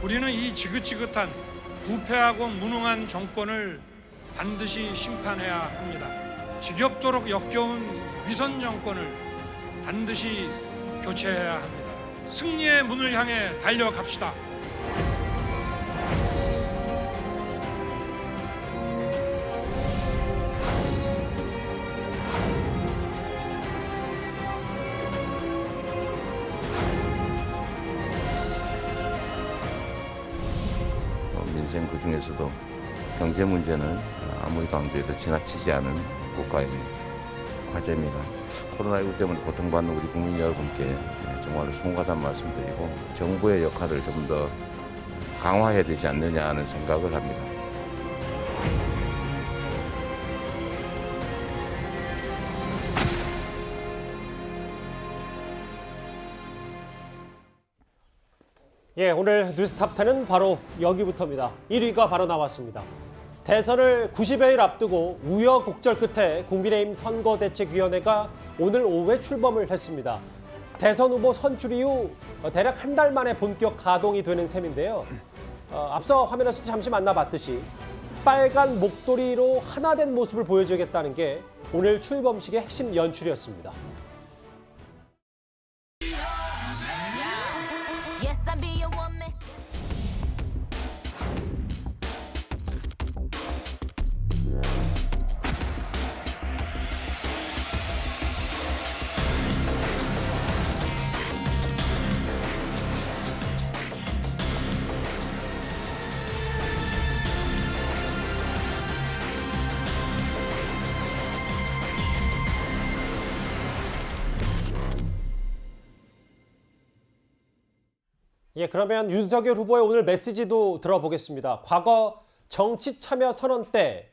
우리는 이 지긋지긋한 부패하고 무능한 정권을 반드시 심판해야 합니다. 지겹도록 역겨운 위선 정권을 반드시 교체해야 합니다. 승리의 문을 향해 달려갑시다. 민생 그중에서도 경제 문제는 아무리 강조해도 지나치지 않은 국가의 과제입니다. 코로나19 때문에 고통받는 우리 국민 여러분께 정말로 송구하다는 말씀드리고 정부의 역할을 좀 더 강화해야 되지 않느냐 하는 생각을 합니다. 예, 오늘 뉴스탑10은 바로 여기부터입니다. 1위가 바로 나왔습니다. 대선을 90여일 앞두고 우여곡절 끝에 국민의힘 선거대책위원회가 오늘 오후에 출범을 했습니다. 대선 후보 선출 이후 대략 한 달 만에 본격 가동이 되는 셈인데요. 앞서 화면에서 잠시 만나봤듯이 빨간 목도리로 하나 된 모습을 보여주겠다는 게 오늘 출범식의 핵심 연출이었습니다. 예, 그러면 윤석열 후보의 오늘 메시지도 들어보겠습니다. 과거 정치 참여 선언 때,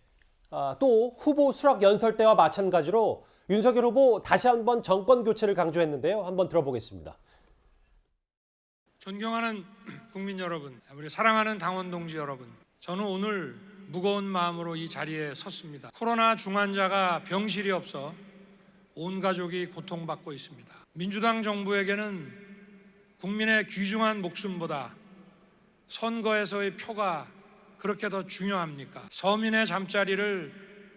또 후보 수락 연설 때와 마찬가지로 윤석열 후보 다시 한번 정권 교체를 강조했는데요. 한번 들어보겠습니다. 존경하는 국민 여러분, 우리 사랑하는 당원 동지 여러분, 저는 오늘 무거운 마음으로 이 자리에 섰습니다. 코로나 중환자가 병실이 없어 온 가족이 고통받고 있습니다. 민주당 정부에게는 국민의 귀중한 목숨보다 선거에서의 표가 그렇게 더 중요합니까? 서민의 잠자리를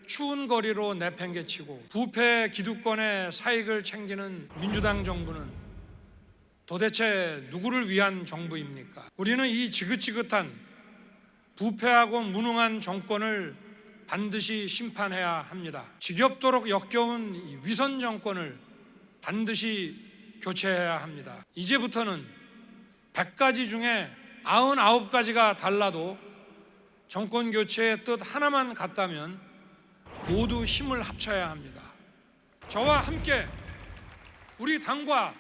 추운 거리로 내팽개치고 부패 기득권의 사익을 챙기는 민주당 정부는 도대체 누구를 위한 정부입니까? 우리는 이 지긋지긋한 부패하고 무능한 정권을 반드시 심판해야 합니다. 지겹도록 역겨운 위선 정권을 반드시 교체해야 합니다. 이제부터는 100가지 중에 99가지가 달라도 정권 교체의 뜻 하나만 같다면 모두 힘을 합쳐야 합니다. 저와 함께 우리 당과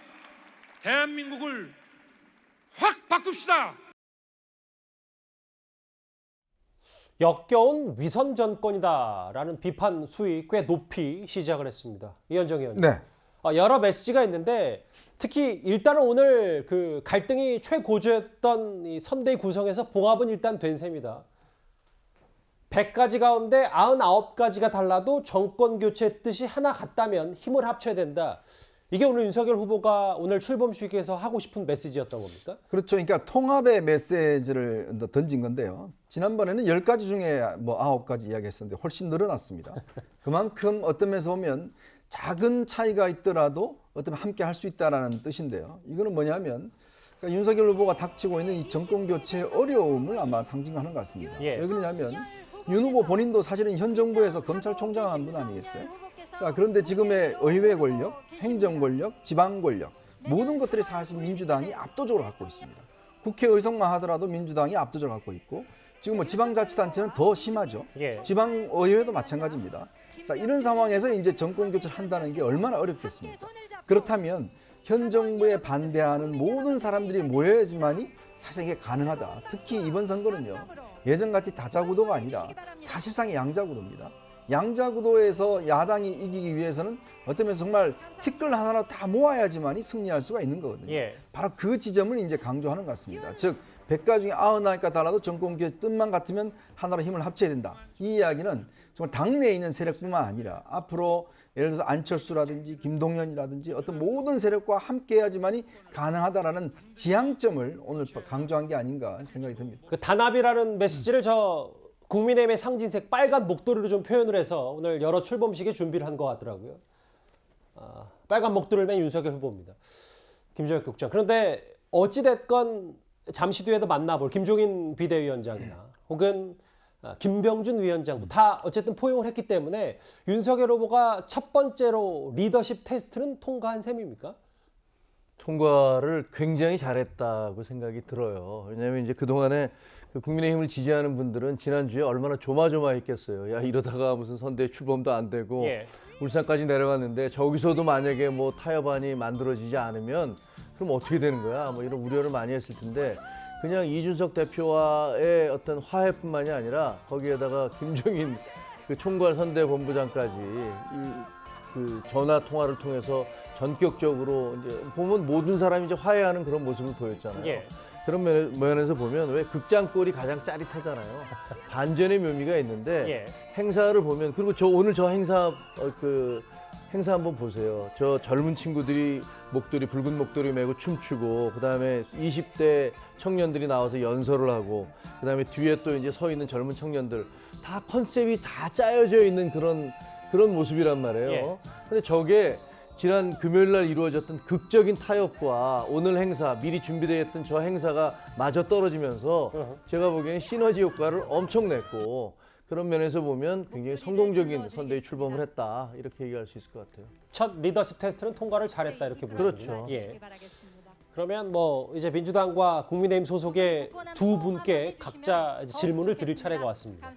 대한민국을 확 바꿉시다. 역겨운 위선 정권이다라는 비판 수위 꽤 높이 시작을 했습니다. 이현정 의원님. 네. 여러 메시지가 있는데 특히 일단은 오늘 그 갈등이 최고조였던 이 선대위 구성에서 봉합은 일단 된 셈이다. 100가지 가운데 99가지가 달라도 정권 교체 뜻이 하나 같다면 힘을 합쳐야 된다. 이게 오늘 윤석열 후보가 오늘 출범식에서 하고 싶은 메시지였던 겁니까? 그렇죠. 그러니까 통합의 메시지를 던진 건데요. 지난번에는 10가지 중에 뭐 9가지 이야기했었는데 훨씬 늘어났습니다. 그만큼 어떤 면에서 보면 작은 차이가 있더라도 어떤 함께 할 수 있다라는 뜻인데요. 이거는 뭐냐면 그러니까 윤석열 후보가 닥치고 있는 이 정권 교체의 어려움을 아마 상징하는 것 같습니다. 예. 왜 그러냐면 윤 후보 본인도 사실은 현 정부에서 검찰총장을 한 분 아니겠어요? 자, 그런데 지금의 의회 권력, 행정 권력, 지방 권력 모든 것들이 사실 민주당이 압도적으로 갖고 있습니다. 국회 의석만 하더라도 민주당이 압도적으로 갖고 있고 지금 뭐 지방자치단체는 더 심하죠. 예. 지방의회도 마찬가지입니다. 자, 이런 상황에서 이제 정권 교체를 한다는 게 얼마나 어렵겠습니까? 그렇다면 현 정부에 반대하는 모든 사람들이 모여야지만이 사실 이게 가능하다. 특히 이번 선거는요. 예전같이 다자구도가 아니라 사실상의 양자구도입니다. 양자구도에서 야당이 이기기 위해서는 어떤 면에서 정말 티끌 하나로 다 모아야지만이 승리할 수가 있는 거거든요. 예. 바로 그 지점을 이제 강조하는 것 같습니다. 즉 100가지 중에 99가지가 달라도 정권 교체 뜻만 같으면 하나로 힘을 합쳐야 된다. 이 이야기는 정말 당내에 있는 세력뿐만 아니라 앞으로 예를 들어서 안철수라든지 김동연이라든지 어떤 모든 세력과 함께해야지만이 가능하다라는 지향점을 오늘 강조한 게 아닌가 생각이 듭니다. 그 단합이라는 메시지를 저 국민의힘의 상징색 빨간 목도리로 좀 표현을 해서 오늘 여러 출범식에 준비를 한 것 같더라고요. 빨간 목도리를 맨 윤석열 후보입니다. 김종혁 국장. 그런데 어찌됐건 잠시 뒤에도 만나볼 김종인 비대위원장이나 혹은 김병준 위원장도 다 어쨌든 포용을 했기 때문에 윤석열 후보가 첫 번째로 리더십 테스트는 통과한 셈입니까? 통과를 굉장히 잘했다고 생각이 들어요. 왜냐하면 이제 그동안에 그 국민의힘을 지지하는 분들은 지난주에 얼마나 조마조마했겠어요. 야, 이러다가 무슨 선대 출범도 안 되고 예. 울산까지 내려갔는데 저기서도 만약에 뭐 타협안이 만들어지지 않으면 그럼 어떻게 되는 거야? 뭐 이런 우려를 많이 했을 텐데 그냥 이준석 대표와의 어떤 화해뿐만이 아니라 거기에다가 김종인 그 총괄 선대본부장까지 그 전화 통화를 통해서 전격적으로 이제 보면 모든 사람이 이제 화해하는 그런 모습을 보였잖아요. 예. 그런 면에서 보면 왜 극장골이 가장 짜릿하잖아요. 반전의 묘미가 있는데 예. 행사를 보면 그리고 오늘 저 행사 행사 한번 보세요. 저 젊은 친구들이 붉은 목도리 메고 춤추고 그다음에 20대 청년들이 나와서 연설을 하고 그다음에 뒤에 또 이제 서 있는 젊은 청년들 다 컨셉이 다 짜여져 있는 그런 모습이란 말이에요. 예. 근데 저게 지난 금요일 날 이루어졌던 극적인 타협과 오늘 행사, 미리 준비되어 있던 저 행사가 마저 떨어지면서 제가 보기에는 시너지 효과를 엄청 냈고 그런 면에서 보면 굉장히 성공적인 선대위 출범을 했다 이렇게 얘기할 수 있을 것 같아요. 첫 리더십 테스트는 통과를 잘했다 이렇게 보시죠. 그렇죠. 예. 그러면 뭐 이제 민주당과 국민의힘 소속의 두 분께 각자 질문을 드릴 차례가 왔습니다.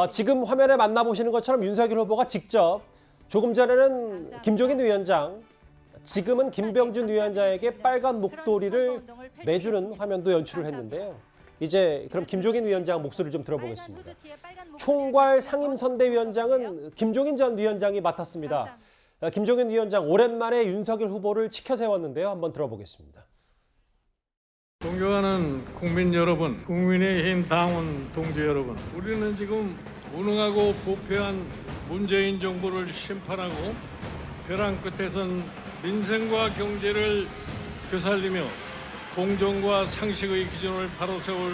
지금 화면에 만나보시는 것처럼 윤석열 후보가 직접 조금 전에는 김종인 위원장, 지금은 김병준 위원장에게 빨간 목도리를 매주는 화면도 연출을 했는데요. 이제 그럼 김종인 위원장 목소리를 좀 들어보겠습니다. 총괄 상임선대위원장은 김종인 전 위원장이 맡았습니다. 김종인 위원장 오랜만에 윤석열 후보를 치켜 세웠는데요. 한번 들어보겠습니다. 존경하는 국민 여러분, 국민의힘 당원 동지 여러분, 우리는 지금 무능하고 부패한 문재인 정부를 심판하고 벼랑 끝에선 민생과 경제를 되살리며 공정과 상식의 기준을 바로 세울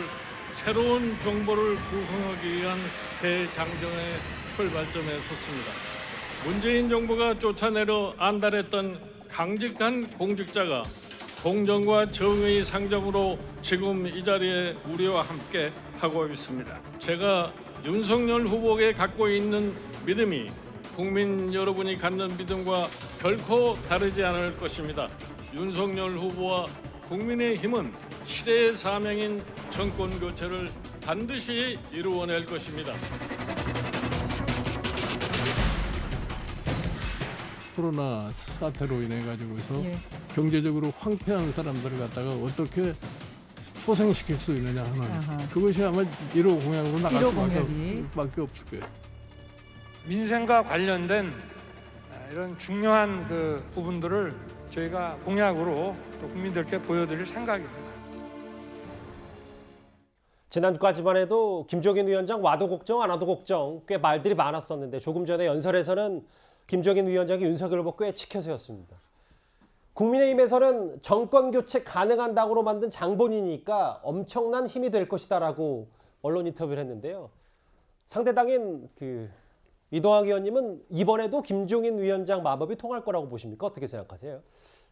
새로운 정부를 구성하기 위한 대장정의 출발점에 섰습니다. 문재인 정부가 쫓아내려 안달했던 강직한 공직자가 공정과 정의의 상정으로 지금 이 자리에 우리와 함께 하고 있습니다. 제가 윤석열 후보에게 갖고 있는 믿음이 국민 여러분이 갖는 믿음과 결코 다르지 않을 것입니다. 윤석열 후보와 국민의힘은 시대의 사명인 정권 교체를 반드시 이루어낼 것입니다. 코로나 사태로 인해 가지고서 경제적으로 황폐한 사람들을 갖다가 어떻게 소생시킬 수 있느냐 하는 그것이 아마 1호 공약으로 나갈 수밖에 없을 거예요. 민생과 관련된 이런 중요한 그 부분들을 저희가 공약으로 또 국민들께 보여드릴 생각입니다. 지난주까지만 해도 김종인 위원장 와도 걱정 안 와도 걱정 꽤 말들이 많았었는데 조금 전에 연설에서는 김종인 위원장이 윤석열 후보 꽤 치켜 세웠습니다. 국민의힘에서는 정권 교체 가능한 당으로 만든 장본인이니까 엄청난 힘이 될 것이다라고 언론 인터뷰를 했는데요. 상대당인 이동학 의원님은 이번에도 김종인 위원장 마법이 통할 거라고 보십니까? 어떻게 생각하세요?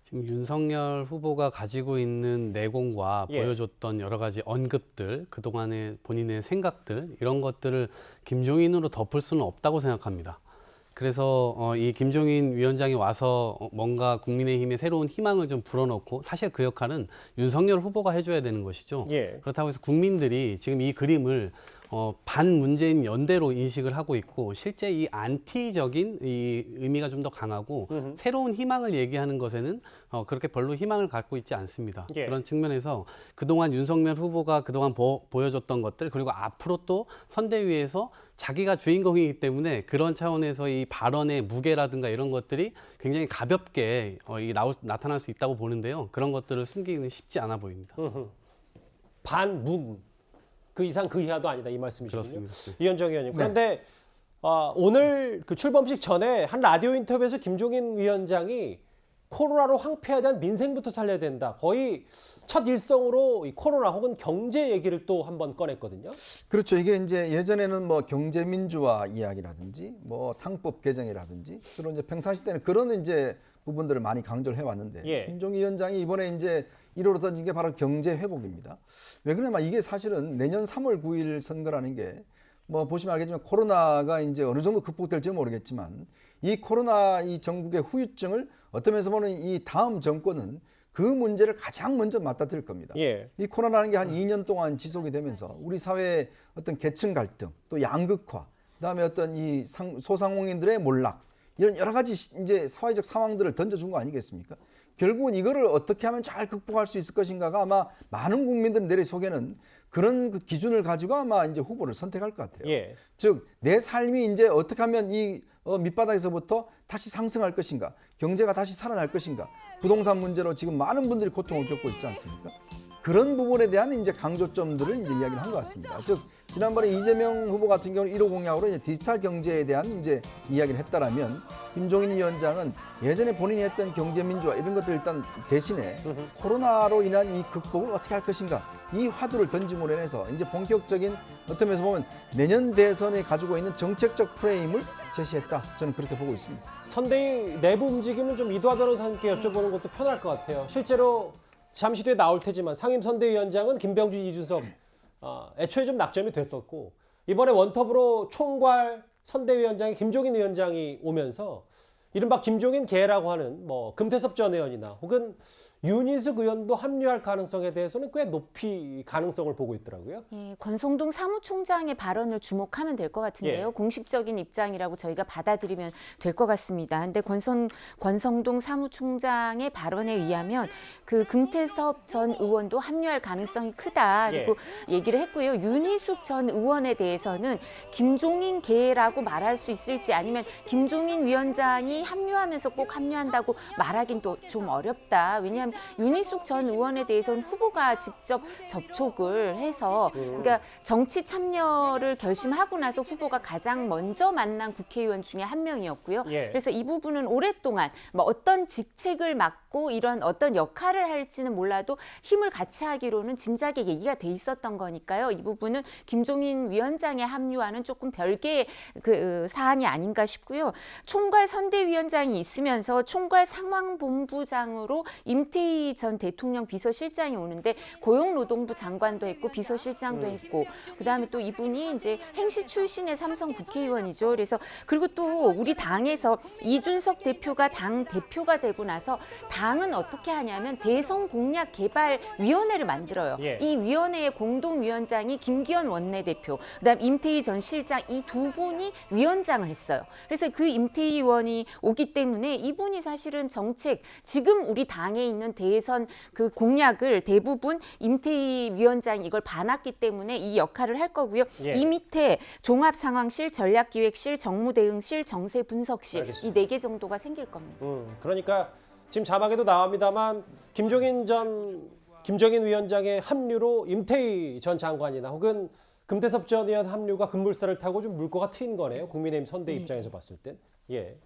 지금 윤석열 후보가 가지고 있는 내공과 보여줬던 여러 가지 언급들, 그동안의 본인의 생각들 이런 것들을 김종인으로 덮을 수는 없다고 생각합니다. 그래서 이 김종인 위원장이 와서 뭔가 국민의힘의 새로운 희망을 좀 불어넣고 사실 그 역할은 윤석열 후보가 해줘야 되는 것이죠. 그렇다고 해서 국민들이 지금 이 그림을 반문재인 연대로 인식을 하고 있고 실제 이 안티적인 이 의미가 좀 더 강하고 새로운 희망을 얘기하는 것에는 그렇게 별로 희망을 갖고 있지 않습니다. 그런 측면에서 그동안 윤석열 후보가 그동안 보여줬던 것들 그리고 앞으로 또 선대위에서 자기가 주인공이기 때문에 그런 차원에서 이 발언의 무게라든가 이런 것들이 굉장히 가볍게 나타날 수 있다고 보는데요. 그런 것들을 숨기기는 쉽지 않아 보입니다. 반문. 그 이상 그 이하도 아니다 이 말씀이시군요. 그렇습니다. 이현정 의원님. 그런데 오늘 그 출범식 전에 한 라디오 인터뷰에서 김종인 위원장이 코로나로 황폐에 대한 민생부터 살려야 된다. 거의 첫 일성으로 이 코로나 혹은 경제 얘기를 또 한번 꺼냈거든요. 그렇죠. 이게 이제 예전에는 뭐 경제민주화 이야기라든지 뭐 상법 개정이라든지 그런 이제 평상시 때는 그런 이제 부분들을 많이 강조를 해왔는데 예. 김종인 위원장이 이번에 이제 이루어 던진 게 바로 경제 회복입니다. 왜 그러냐면 이게 사실은 내년 3월 9일 선거라는 게 뭐 보시면 알겠지만 코로나가 이제 어느 정도 극복될지 모르겠지만 이 코로나 이 전국의 후유증을 어떤 면에서 보면 이 다음 정권은 그 문제를 가장 먼저 맞닥뜨릴 겁니다. 예. 이 코로나라는 게 한 2년 동안 지속이 되면서 우리 사회의 어떤 계층 갈등, 또 양극화, 그다음에 어떤 이 소상공인들의 몰락 이런 여러 가지 이제 사회적 상황들을 던져준 거 아니겠습니까? 결국은 이거를 어떻게 하면 잘 극복할 수 있을 것인가가 아마 많은 국민들 내리 속에는 그런 그 기준을 가지고 아마 이제 후보를 선택할 것 같아요. 예. 즉 내 삶이 이제 어떻게 하면 이 밑바닥에서부터 다시 상승할 것인가, 경제가 다시 살아날 것인가, 부동산 문제로 지금 많은 분들이 고통을 겪고 있지 않습니까? 그런 부분에 대한 이제 강조점들을 이제 이야기를 한 것 같습니다. 즉 지난번에 이재명 후보 같은 경우는 1호 공약으로 이제 디지털 경제에 대한 이제 이야기를 했다라면 김종인 위원장은 예전에 본인이 했던 경제 민주화 이런 것들 일단 대신에 코로나로 인한 이 극복을 어떻게 할 것인가 이 화두를 던짐으로 인해서 이제 본격적인 어떤 면에서 보면 내년 대선에 가지고 있는 정책적 프레임을 제시했다. 저는 그렇게 보고 있습니다. 선대위 내부 움직임은 좀 이도하 변호사님께 여쭤보는 것도 편할 것 같아요. 실제로 잠시 뒤에 나올 테지만 상임선대위원장은 김병준, 이준석 애초에 좀 낙점이 됐었고 이번에 원톱으로 총괄 선대위원장이 김종인 위원장이 오면서 이른바 김종인 계라고 하는 뭐 금태섭 전 의원이나 혹은 윤희숙 의원도 합류할 가능성에 대해서는 꽤 높이 가능성을 보고 있더라고요. 예, 권성동 사무총장의 발언을 주목하면 될 것 같은데요. 예. 공식적인 입장이라고 저희가 받아들이면 될 것 같습니다. 근데 권성동 사무총장의 발언에 의하면 그 금태섭 전 의원도 합류할 가능성이 크다. 그리고 얘기를 했고요. 윤희숙 전 의원에 대해서는 김종인 계라고 말할 수 있을지 아니면 김종인 위원장이 합류하면서 꼭 합류한다고 말하긴 또 좀 어렵다. 왜냐하면 윤희숙 전 의원에 대해서는 후보가 직접 접촉을 해서 그러니까 정치 참여를 결심하고 나서 후보가 가장 먼저 만난 국회의원 중에 한 명이었고요. 예. 그래서 이 부분은 오랫동안 뭐 어떤 직책을 맡고 이런 어떤 역할을 할지는 몰라도 힘을 같이 하기로는 진작에 얘기가 돼 있었던 거니까요. 이 부분은 김종인 위원장의 합류와는 조금 별개의 그 사안이 아닌가 싶고요. 총괄 선대위원장이 있으면서 총괄 상황본부장으로 임태희 전 대통령 비서실장이 오는데 고용노동부 장관도 했고 비서실장도 했고 그다음에 또 이분이 이제 행시 출신의 삼성 국회의원이죠. 그래서 그리고 또 우리 당에서 이준석 대표가 당 대표가 되고 나서 당은 어떻게 하냐면 대선 공약 개발 위원회를 만들어요. 예. 이 위원회의 공동위원장이 김기현 원내대표, 그다음 임태희 전 실장 이 두 분이 위원장을 했어요. 그래서 그 임태희 의원이 오기 때문에 이분이 사실은 정책 지금 우리 당에 있는 대선 그 공약을 대부분 임태희 위원장이 이걸 봐놨기 때문에 이 역할을 할 거고요. 예. 이 밑에 종합상황실, 전략기획실, 정무대응실, 정세분석실 알겠습니다. 이 4개 정도가 생길 겁니다. 그러니까 지금 자막에도 나옵니다만 김종인 위원장의 합류로 임태희 전 장관이나 혹은 금태섭 전 의원 합류가 급물살을 타고 좀 물꼬가 트인 거네요. 국민의힘 선대 입장에서 봤을 땐. 예.